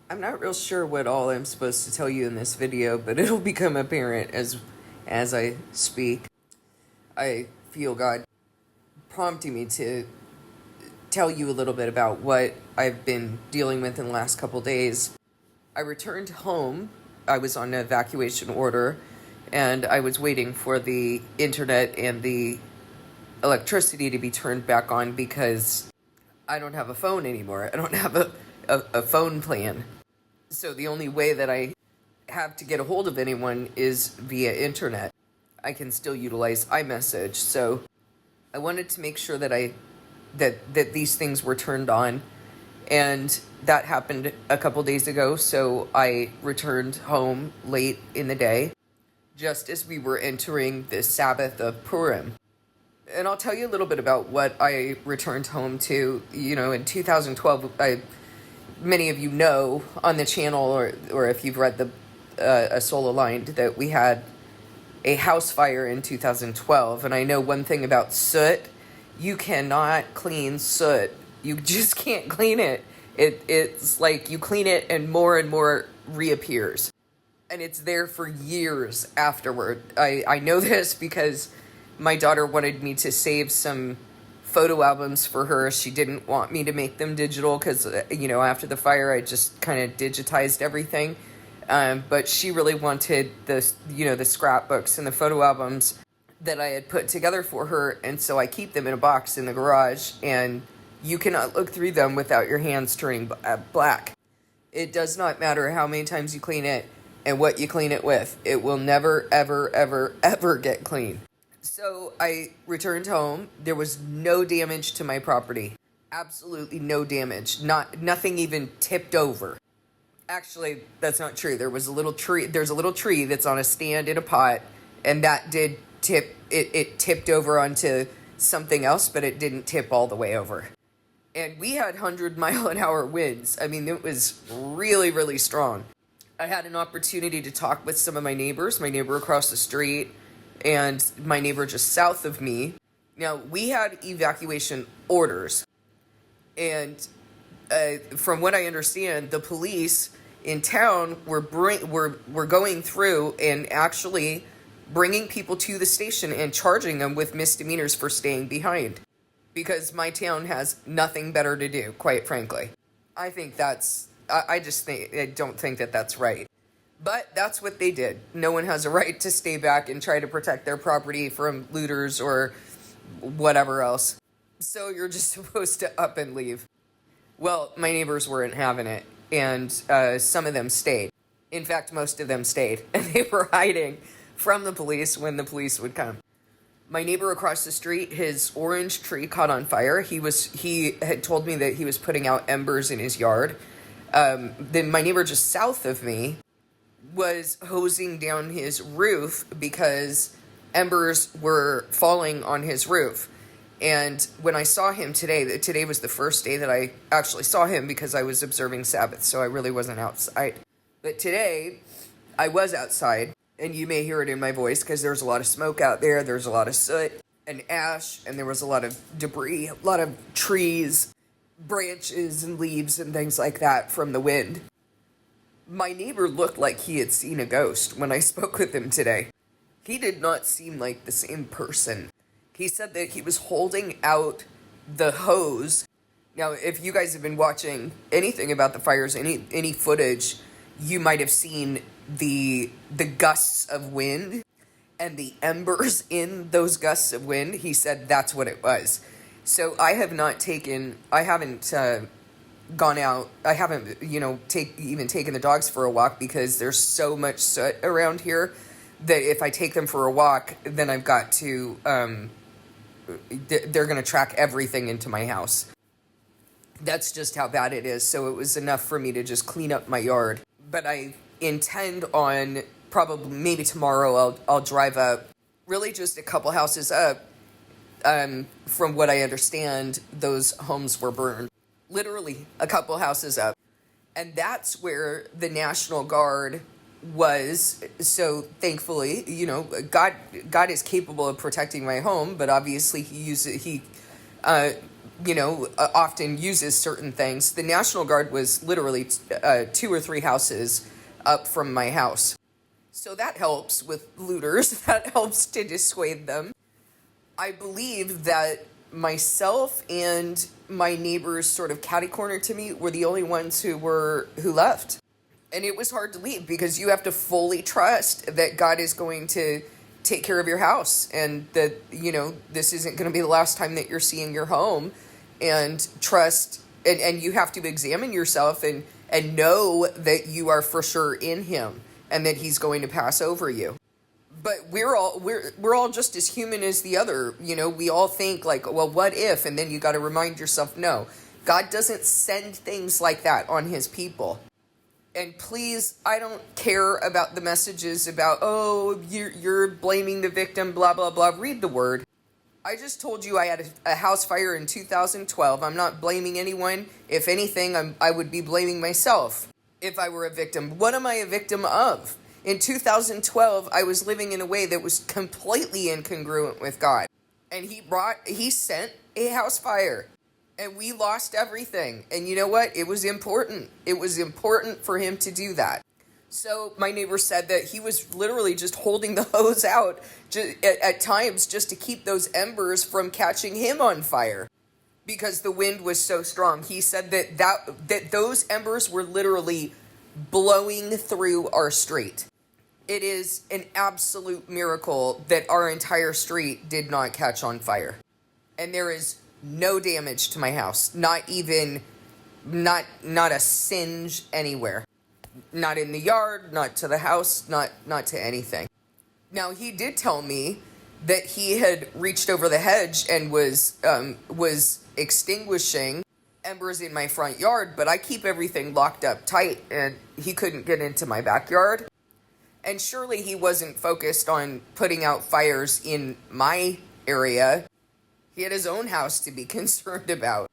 I'm not real sure what all I'm supposed to tell you in this video, but it'll become apparent as I speak. I feel God prompting me to tell you a little bit about what I've been dealing with in the last couple days. I returned home. I was on an evacuation order, and I was waiting for the internet and the electricity to be turned back on because I don't have a phone anymore. I don't have a phone plan. So the only way that I have to get a hold of anyone is via internet. I can still utilize iMessage. So I wanted to make sure that these things were turned on, and that happened a couple days ago. So I returned home late in the day, just as we were entering the Sabbath of Purim. And I'll tell you a little bit about what I returned home to. In 2012, many of you know on the channel, or if you've read the A Soul Aligned, that we had a house fire in 2012. And I know one thing about soot: you cannot clean soot. You just can't clean it. It's like you clean it and more reappears, and it's there for years afterward. I know this because my daughter wanted me to save some photo albums for her. She didn't want me to make them digital because, after the fire, I just kind of digitized everything. But she really wanted the scrapbooks and the photo albums that I had put together for her. And so I keep them in a box in the garage, and you cannot look through them without your hands turning black. It does not matter how many times you clean it and what you clean it with. It will never, ever, ever, ever get clean. So I returned home. There was no damage to my property. Absolutely no damage. Nothing even tipped over. Actually, that's not true. There's a little tree that's on a stand in a pot, and that did tip. It tipped over onto something else, but it didn't tip all the way over. And we had 100-mile-an-hour winds. I mean, it was really, really strong. I had an opportunity to talk with some of my neighbors, my neighbor across the street, and my neighbor just south of me. Now, we had evacuation orders, and from what I understand, the police in town were going through and actually bringing people to the station and charging them with misdemeanors for staying behind, because my town has nothing better to do, quite frankly. I don't think that that's right. But that's what they did. No one has a right to stay back and try to protect their property from looters or whatever else. So you're just supposed to up and leave. Well, my neighbors weren't having it, and some of them stayed. In fact, most of them stayed, and they were hiding from the police when the police would come. My neighbor across the street, his orange tree caught on fire. He had told me that he was putting out embers in his yard. Then my neighbor just south of me was hosing down his roof because embers were falling on his roof. And when I saw him today was the first day that I actually saw him because I was observing Sabbath, so I really wasn't outside. But today, I was outside, and you may hear it in my voice because there's a lot of smoke out there, there's a lot of soot and ash, and there was a lot of debris, a lot of trees, branches and leaves and things like that from the wind. My neighbor looked like he had seen a ghost when I spoke with him today. He did not seem like the same person. He said that he was holding out the hose. Now, if you guys have been watching anything about the fires, any footage, you might have seen the gusts of wind and the embers in those gusts of wind. He said that's what it was. So I haven't gone out. I haven't, even taken the dogs for a walk because there's so much soot around here that if I take them for a walk, then I've got to, they're going to track everything into my house. That's just how bad it is. So it was enough for me to just clean up my yard. But I intend on probably maybe tomorrow I'll drive up, really just a couple houses up. From what I understand, those homes were burned. Literally a couple houses up. And that's where the National Guard was. So thankfully, God is capable of protecting my home, but obviously he often uses certain things. The National Guard was literally 2 or 3 houses up from my house. So that helps with looters. That helps to dissuade them. I believe that myself and my neighbors sort of catty-corner to me were the only ones who left. And it was hard to leave because you have to fully trust that God is going to take care of your house and that, this isn't going to be the last time that you're seeing your home, and trust, and you have to examine yourself and know that you are for sure in him and that he's going to pass over you. But we're all just as human as the other. We all think like, well, what if? And then you got to remind yourself, no, God doesn't send things like that on his people. And please, I don't care about the messages about, oh, you're blaming the victim, blah, blah, blah. Read the word. I just told you I had a house fire in 2012. I'm not blaming anyone. If anything, I would be blaming myself if I were a victim. What am I a victim of? In 2012, I was living in a way that was completely incongruent with God. And he sent a house fire. And we lost everything. And you know what? It was important. It was important for him to do that. So my neighbor said that he was literally just holding the hose out at times just to keep those embers from catching him on fire because the wind was so strong. He said that those embers were literally blowing through our street. It is an absolute miracle that our entire street did not catch on fire. And there is no damage to my house. Not a singe anywhere. Not in the yard, not to the house, not to anything. Now, he did tell me that he had reached over the hedge and was extinguishing embers in my front yard, but I keep everything locked up tight and he couldn't get into my backyard. And surely he wasn't focused on putting out fires in my area. He had his own house to be concerned about.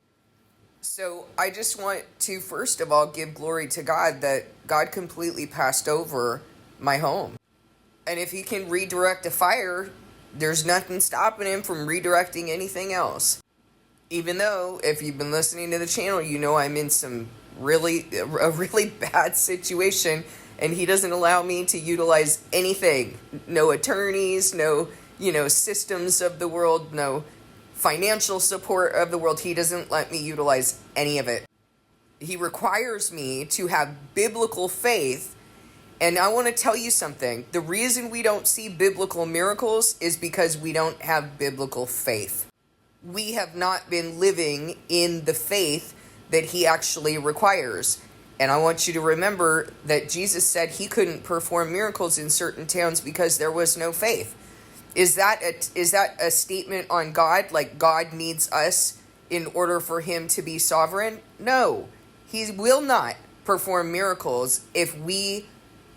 So I just want to, first of all, give glory to God that God completely passed over my home. And if he can redirect a fire, there's nothing stopping him from redirecting anything else. Even though, if you've been listening to the channel, you know I'm in a really bad situation, and he doesn't allow me to utilize anything. No attorneys, no, systems of the world, no financial support of the world. He doesn't let me utilize any of it. He requires me to have biblical faith. And I want to tell you something. The reason we don't see biblical miracles is because we don't have biblical faith. We have not been living in the faith that he actually requires. And I want you to remember that Jesus said he couldn't perform miracles in certain towns because there was no faith. Is that a statement on God? Like God needs us in order for him to be sovereign? No, he will not perform miracles if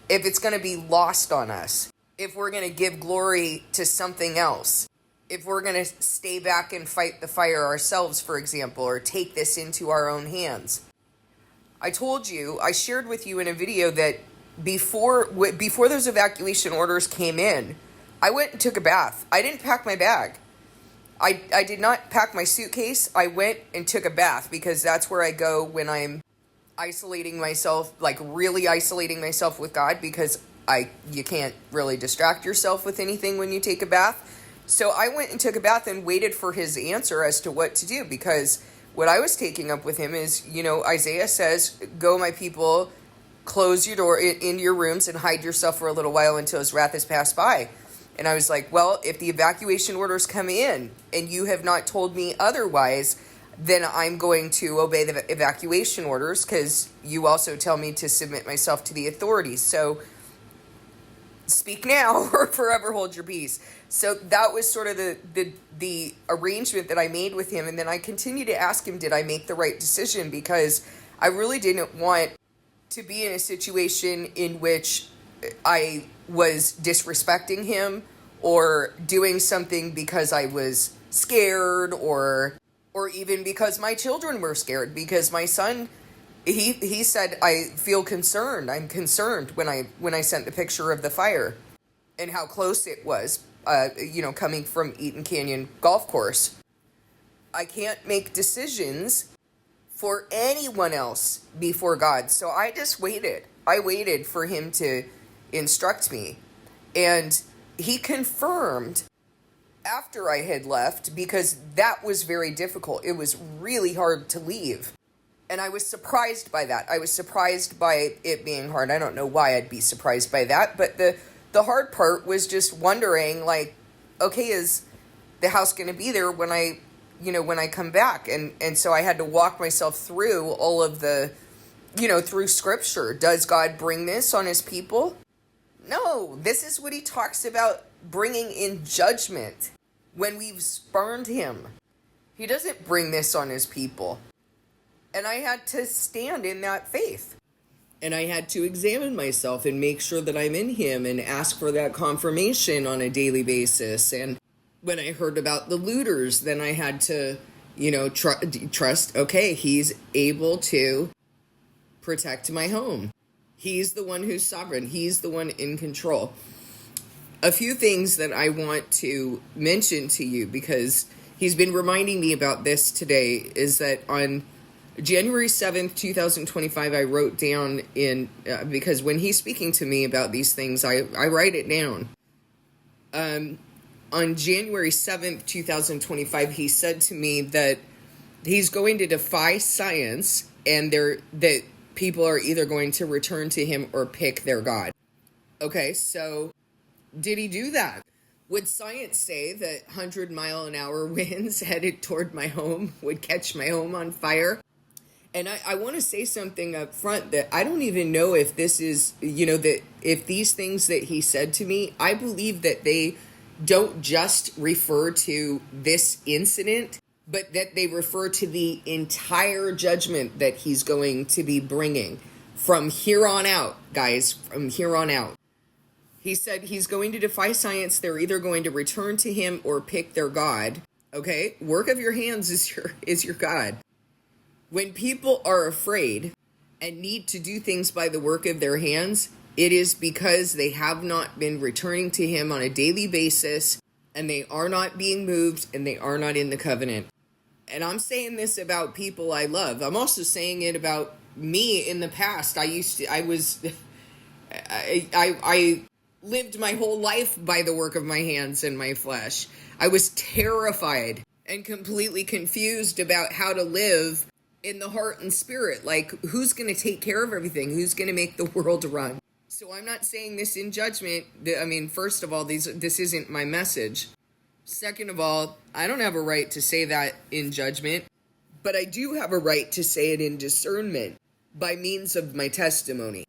it's going to be lost on us. If we're going to give glory to something else. If we're going to stay back and fight the fire ourselves, for example, or take this into our own hands. I shared with you in a video that before those evacuation orders came in, I went and took a bath. I didn't pack my bag. I did not pack my suitcase. I went and took a bath because that's where I go when I'm isolating myself, like really isolating myself with God, because you can't really distract yourself with anything when you take a bath. So I went and took a bath and waited for his answer as to what to do, because what I was taking up with him is, Isaiah says, go my people, close your door in your rooms and hide yourself for a little while until his wrath has passed by. And I was like, well, if the evacuation orders come in and you have not told me otherwise, then I'm going to obey the evacuation orders, because you also tell me to submit myself to the authorities. So speak now or forever hold your peace. So that was sort of the arrangement that I made with him. And then I continued to ask him, did I make the right decision? Because I really didn't want to be in a situation in which I was disrespecting him or doing something because I was scared or even because my children were scared, because my son, he said, I feel concerned. I'm concerned when I sent the picture of the fire and how close it was, coming from Eaton Canyon Golf Course. I can't make decisions for anyone else before God. So I just waited. I waited for him to instruct me. And he confirmed after I had left, because that was very difficult. It was really hard to leave. And I was surprised by that. I was surprised by it being hard. I don't know why I'd be surprised by that, but the hard part was just wondering, like, okay, is the house going to be there when I come back? And so I had to walk myself through all of the, through scripture. Does God bring this on his people? No, this is what he talks about bringing in judgment when we've spurned him. He doesn't bring this on his people. And I had to stand in that faith. And I had to examine myself and make sure that I'm in him and ask for that confirmation on a daily basis. And when I heard about the looters, then I had to, trust, okay, he's able to protect my home. He's the one who's sovereign. He's the one in control. A few things that I want to mention to you, because he's been reminding me about this today, is that on January 7th, 2025, I wrote down because when he's speaking to me about these things, I write it down. On January 7th, 2025, he said to me that he's going to defy science, and that people are either going to return to him or pick their God. Okay, so did he do that? Would science say that 100-mile-an-hour winds headed toward my home would catch my home on fire? And I want to say something up front, that I don't even know if this is, that if these things that he said to me, I believe that they don't just refer to this incident, but that they refer to the entire judgment that he's going to be bringing from here on out, guys, from here on out. He said he's going to defy science. They're either going to return to him or pick their God. Okay? Work of your hands is your God. When people are afraid and need to do things by the work of their hands, it is because they have not been returning to him on a daily basis, and they are not being moved, and they are not in the covenant. And I'm saying this about people I love. I'm also saying it about me in the past. I lived my whole life by the work of my hands and my flesh. I was terrified and completely confused about how to live in the heart and spirit. Like, who's going to take care of everything? Who's going to make the world run? So I'm not saying this in judgment. I mean, first of all, this isn't my message. Second of all, I don't have a right to say that in judgment, but I do have a right to say it in discernment by means of my testimony.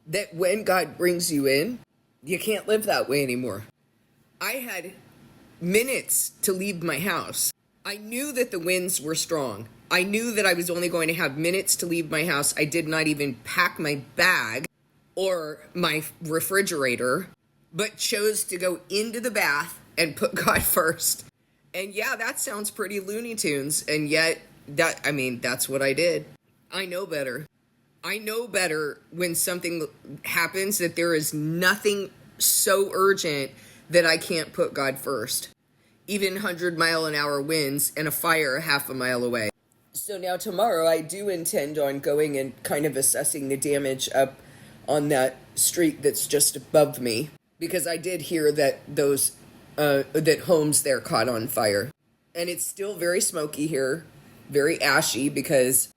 That when God brings you in, you can't live that way anymore. I had minutes to leave my house. I knew that the winds were strong. I knew that I was only going to have minutes to leave my house. I did not even pack my bag or my refrigerator, but chose to go into the bath and put God first. And yeah, that sounds pretty Looney Tunes, and yet that's what I did. I know better. I know better when something happens, that there is nothing so urgent that I can't put God first. Even 100-mile-an-hour winds and a fire half a mile away. So now tomorrow I do intend on going and kind of assessing the damage up on that street that's just above me, because I did hear that that homes there caught on fire. And it's still very smoky here, very ashy, because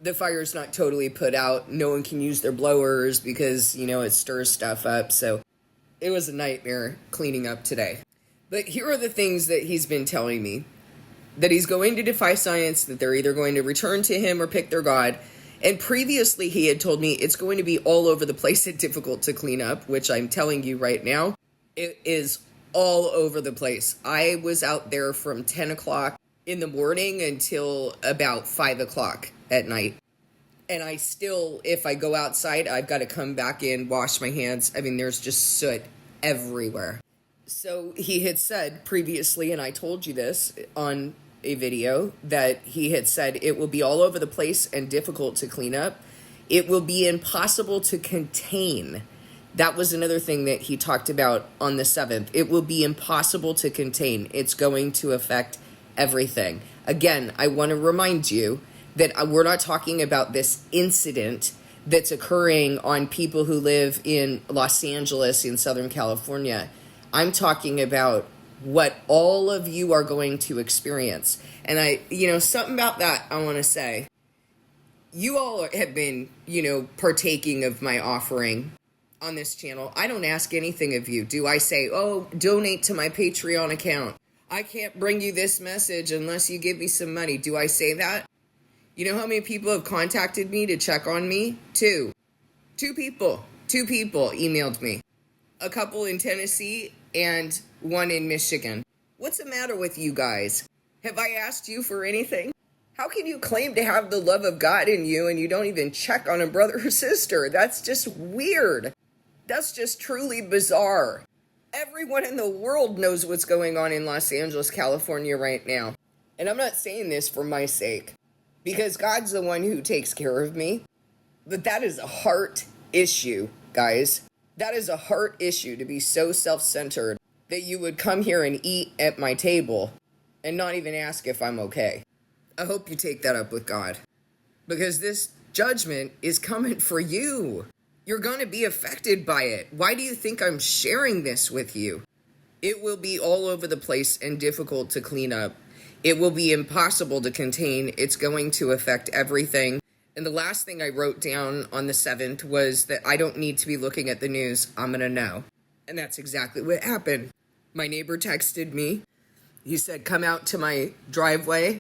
the fire's not totally put out. No one can use their blowers because, it stirs stuff up. So it was a nightmare cleaning up today. But here are the things that he's been telling me. That he's going to defy science, that they're either going to return to him or pick their God. And previously he had told me it's going to be all over the place and difficult to clean up, which I'm telling you right now, it is all over the place. I was out there from 10 o'clock in the morning until about 5 o'clock at night. And I still, if I go outside, I've got to come back in, wash my hands. I mean, there's just soot everywhere. So he had said previously, and I told you this on a video, that he had said it will be all over the place and difficult to clean up. It will be impossible to contain. That was another thing that he talked about on the 7th. It will be impossible to contain. It's going to affect everything. Again, I want to remind you that we're not talking about this incident that's occurring on people who live in Los Angeles in Southern California. I'm talking about what all of you are going to experience. And something about that I want to say. You all have been, partaking of my offering on this channel. I don't ask anything of you. Do I say, oh, donate to my Patreon account? I can't bring you this message unless you give me some money. Do I say that? You know how many people have contacted me to check on me? Two people emailed me. A couple in Tennessee and one in Michigan. What's the matter with you guys? Have I asked you for anything? How can you claim to have the love of God in you and you don't even check on a brother or sister? That's just weird. That's just truly bizarre. Everyone in the world knows what's going on in Los Angeles, California right now. And I'm not saying this for my sake, because God's the one who takes care of me. But that is a heart issue, guys. That is a heart issue, to be so self-centered that you would come here and eat at my table and not even ask if I'm okay. I hope you take that up with God, because this judgment is coming for you. You're going to be affected by it. Why do you think I'm sharing this with you? It will be all over the place and difficult to clean up. It will be impossible to contain. It's going to affect everything. And the last thing I wrote down on the 7th was that I don't need to be looking at the news. I'm going to know. And that's exactly what happened. My neighbor texted me. He said, come out to my driveway.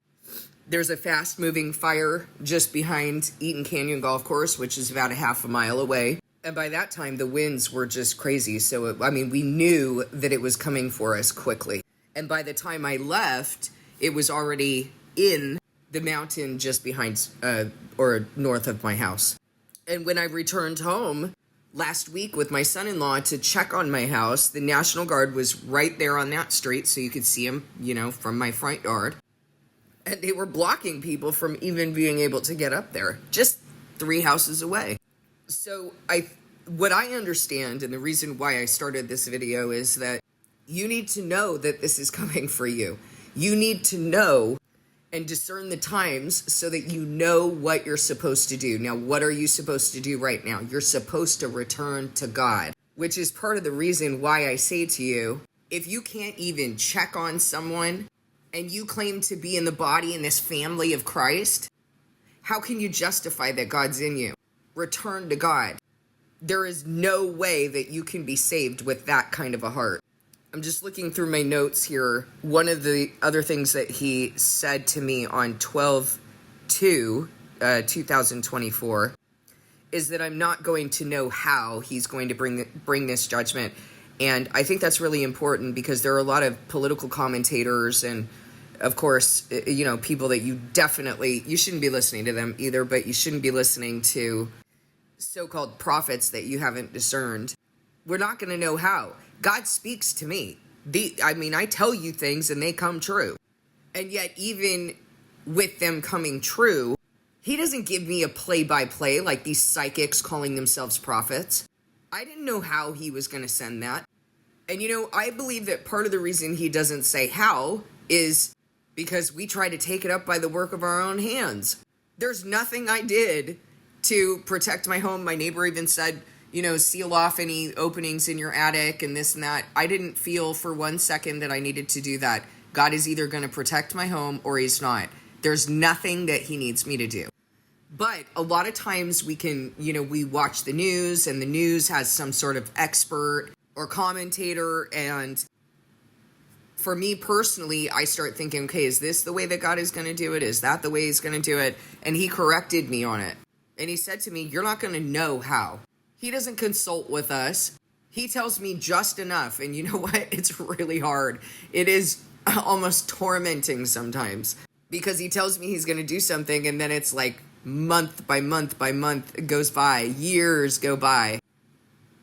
There's a fast-moving fire just behind Eaton Canyon Golf Course, which is about a half a mile away. And by that time, the winds were just crazy. So, we knew that it was coming for us quickly. And by the time I left, it was already in the mountain just behind or north of my house. And when I returned home last week with my son-in-law to check on my house, the National Guard was right there on that street, so you could see them, from my front yard. And they were blocking people from even being able to get up there, just 3 houses away. So what I understand, and the reason why I started this video, is that you need to know that this is coming for you. You need to know and discern the times so that you know what you're supposed to do. Now, what are you supposed to do right now? You're supposed to return to God, which is part of the reason why I say to you, if you can't even check on someone and you claim to be in the body in this family of Christ, how can you justify that God's in you? Return to God. There is no way that you can be saved with that kind of a heart. I'm just looking through my notes here. One of the other things that he said to me on 12/2/2024 is that I'm not going to know how he's going to bring this judgment. And I think that's really important, because there are a lot of political commentators and, of course, people that you shouldn't be listening to them either, but you shouldn't be listening to so-called prophets that you haven't discerned. We're not going to know how. God speaks to me. I tell you things and they come true. And yet, even with them coming true, he doesn't give me a play-by-play like these psychics calling themselves prophets. I didn't know how he was going to send that. And I believe that part of the reason he doesn't say how is because we try to take it up by the work of our own hands. There's nothing I did to protect my home. My neighbor even said, seal off any openings in your attic and this and that. I didn't feel for 1 second that I needed to do that. God is either going to protect my home or he's not. There's nothing that he needs me to do. But a lot of times we can, we watch the news and the news has some sort of expert or commentator. And for me personally, I start thinking, okay, is this the way that God is going to do it? Is that the way he's going to do it? And he corrected me on it. And he said to me, you're not going to know how. He doesn't consult with us. He tells me just enough. And you know what? It's really hard. It is almost tormenting sometimes, because he tells me he's going to do something, and then it's like month by month by month goes by, years go by.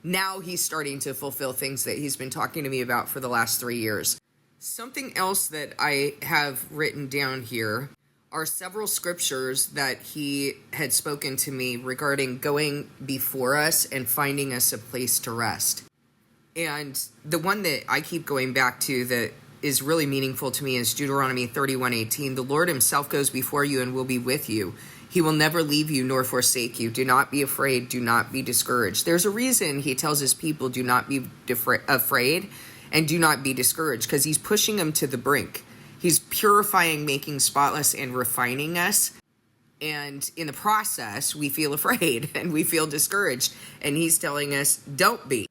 Now he's starting to fulfill things that he's been talking to me about for the last 3 years. Something else that I have written down here are several scriptures that he had spoken to me regarding going before us and finding us a place to rest. And the one that I keep going back to that is really meaningful to me is Deuteronomy 31:18. The Lord himself goes before you and will be with you. He will never leave you nor forsake you. Do not be afraid. Do not be discouraged. There's a reason he tells his people, do not be afraid and do not be discouraged, because he's pushing them to the brink. He's purifying, making spotless, and refining us. And in the process, we feel afraid and we feel discouraged. And he's telling us, don't be.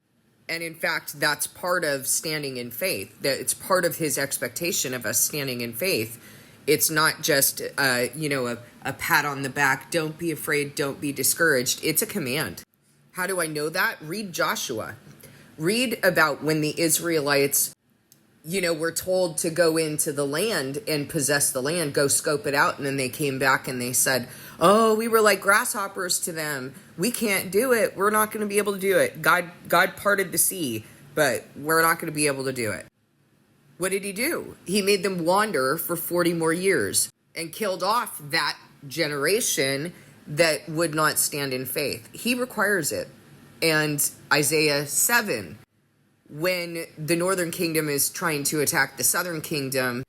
And in fact, that's part of standing in faith. That it's part of his expectation of us standing in faith. It's not just, a pat on the back. Don't be afraid. Don't be discouraged. It's a command. How do I know that? Read Joshua. Read about when the Israelites, were told to go into the land and possess the land, go scope it out. And then they came back and they said, oh, we were like grasshoppers to them. We can't do it. We're not going to be able to do it. God parted the sea, but we're not going to be able to do it. What did he do? He made them wander for 40 more years and killed off that generation that would not stand in faith. He requires it. And Isaiah 7, when the northern kingdom is trying to attack the southern kingdom,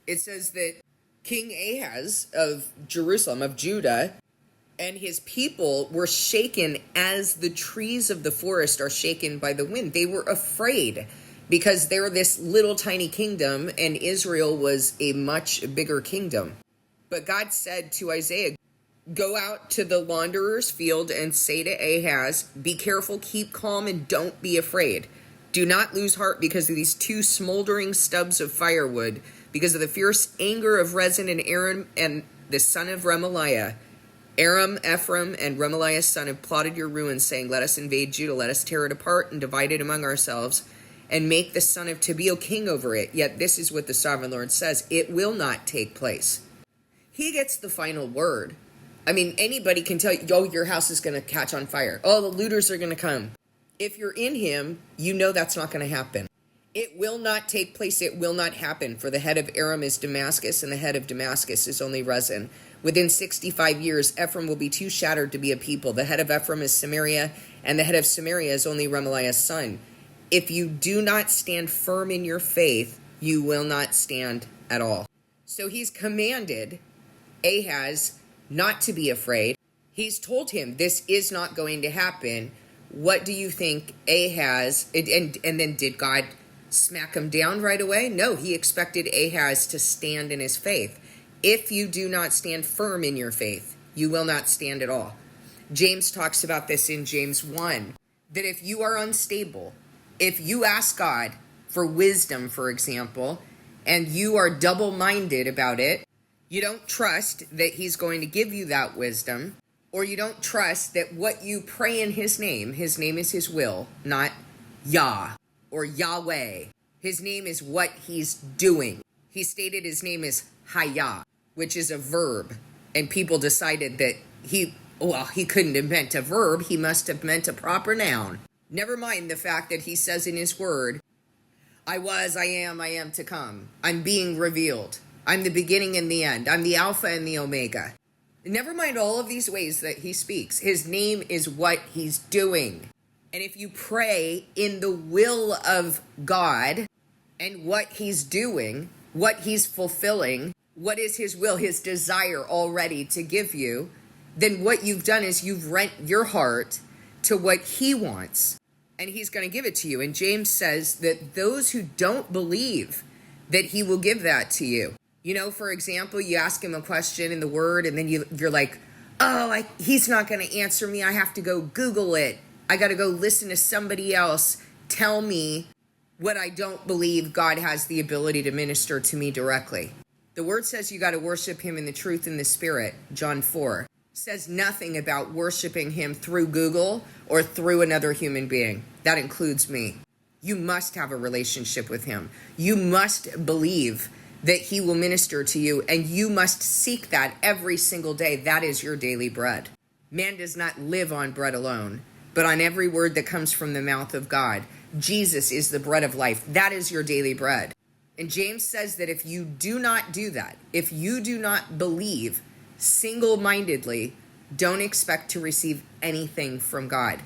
it says that King Ahaz of Jerusalem, of Judah, and his people were shaken as the trees of the forest are shaken by the wind. They were afraid because they're this little tiny kingdom and Israel was a much bigger kingdom. But God said to Isaiah, go out to the launderer's field and say to Ahaz, be careful, keep calm, and don't be afraid. Do not lose heart because of these two smoldering stubs of firewood, because of the fierce anger of Rezin and Aram and the son of Remaliah. Aram, Ephraim, and Remaliah's son have plotted your ruin, saying, let us invade Judah, let us tear it apart and divide it among ourselves, and make the son of Tabeel king over it. Yet this is what the sovereign Lord says, it will not take place. He gets the final word. I mean, anybody can tell you, oh, your house is going to catch on fire. Oh, the looters are going to come. If you're in him, you know that's not going to happen. It will not take place. It will not happen. For the head of Aram is Damascus, and the head of Damascus is only Rezin. Within 65 years, Ephraim will be too shattered to be a people. The head of Ephraim is Samaria, and the head of Samaria is only Remaliah's son. If you do not stand firm in your faith, you will not stand at all. So he's commanded Ahaz not to be afraid. He's told him this is not going to happen. What do you think Ahaz, and then did God smack him down right away? No, he expected Ahaz to stand in his faith. If you do not stand firm in your faith, you will not stand at all. James talks about this in James 1, that if you are unstable, if you ask God for wisdom, for example, and you are double-minded about it, you don't trust that he's going to give you that wisdom, or you don't trust that what you pray in his name is his will, not Yah or Yahweh. His name is what he's doing. He stated his name is Hayah, which is a verb, and people decided that he couldn't have meant a verb, he must have meant a proper noun. Never mind the fact that he says in his word, I was, I am to come. I'm being revealed. I'm the beginning and the end. I'm the Alpha and the Omega. Never mind all of these ways that he speaks. His name is what he's doing. And if you pray in the will of God and what he's doing, what he's fulfilling, what is his will, his desire already to give you, then what you've done is you've rent your heart to what he wants, and he's going to give it to you. And James says that those who don't believe that he will give that to you. For example, you ask him a question in the word, and then you're like, he's not going to answer me. I have to go Google it. I got to go listen to somebody else tell me what I don't believe God has the ability to minister to me directly. The word says you got to worship him in the truth and the spirit. John 4 says nothing about worshiping him through Google or through another human being. That includes me. You must have a relationship with him. You must believe that he will minister to you, and you must seek that every single day. That is your daily bread. Man does not live on bread alone, but on every word that comes from the mouth of God. Jesus is the bread of life. That is your daily bread. And James says that if you do not do that, if you do not believe single-mindedly, don't expect to receive anything from God.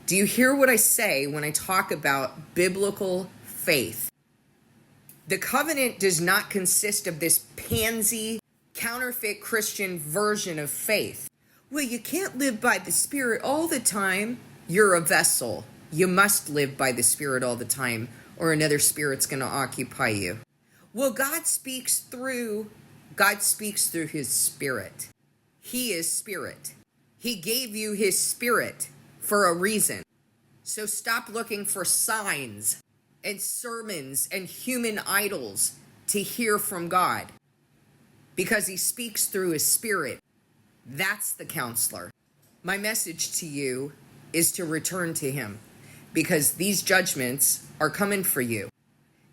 Do you hear what I say when I talk about biblical faith? The covenant does not consist of this pansy, counterfeit Christian version of faith. Well, you can't live by the Spirit all the time. You're a vessel. You must live by the Spirit all the time, or another spirit's going to occupy you. Well, God speaks through his Spirit. He is Spirit. He gave you his Spirit for a reason. So stop looking for signs and sermons and human idols to hear from God, because he speaks through his Spirit. That's the counselor. My message to you is to return to him, because these judgments are coming for you.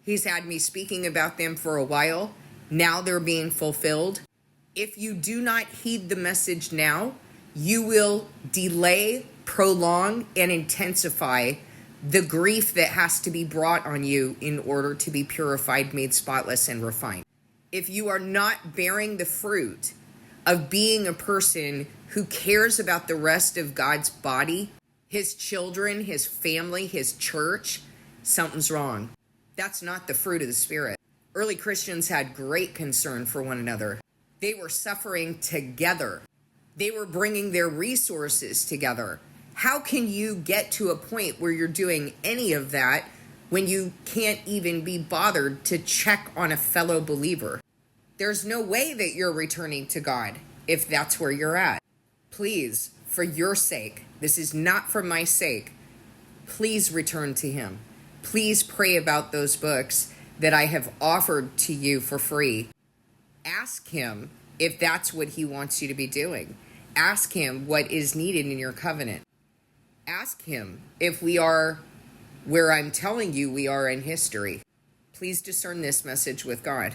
He's had me speaking about them for a while. Now they're being fulfilled. If you do not heed the message now, you will delay, prolong, and intensify the grief that has to be brought on you in order to be purified, made spotless, and refined. If you are not bearing the fruit of being a person who cares about the rest of God's body, his children, his family, his church, something's wrong. That's not the fruit of the Spirit. Early Christians had great concern for one another. They were suffering together. They were bringing their resources together. How can you get to a point where you're doing any of that when you can't even be bothered to check on a fellow believer? There's no way that you're returning to God if that's where you're at. Please, for your sake, this is not for my sake, please return to him. Please pray about those books that I have offered to you for free. Ask him if that's what he wants you to be doing. Ask him what is needed in your covenant. Ask him if we are where I'm telling you we are in history. Please discern this message with God.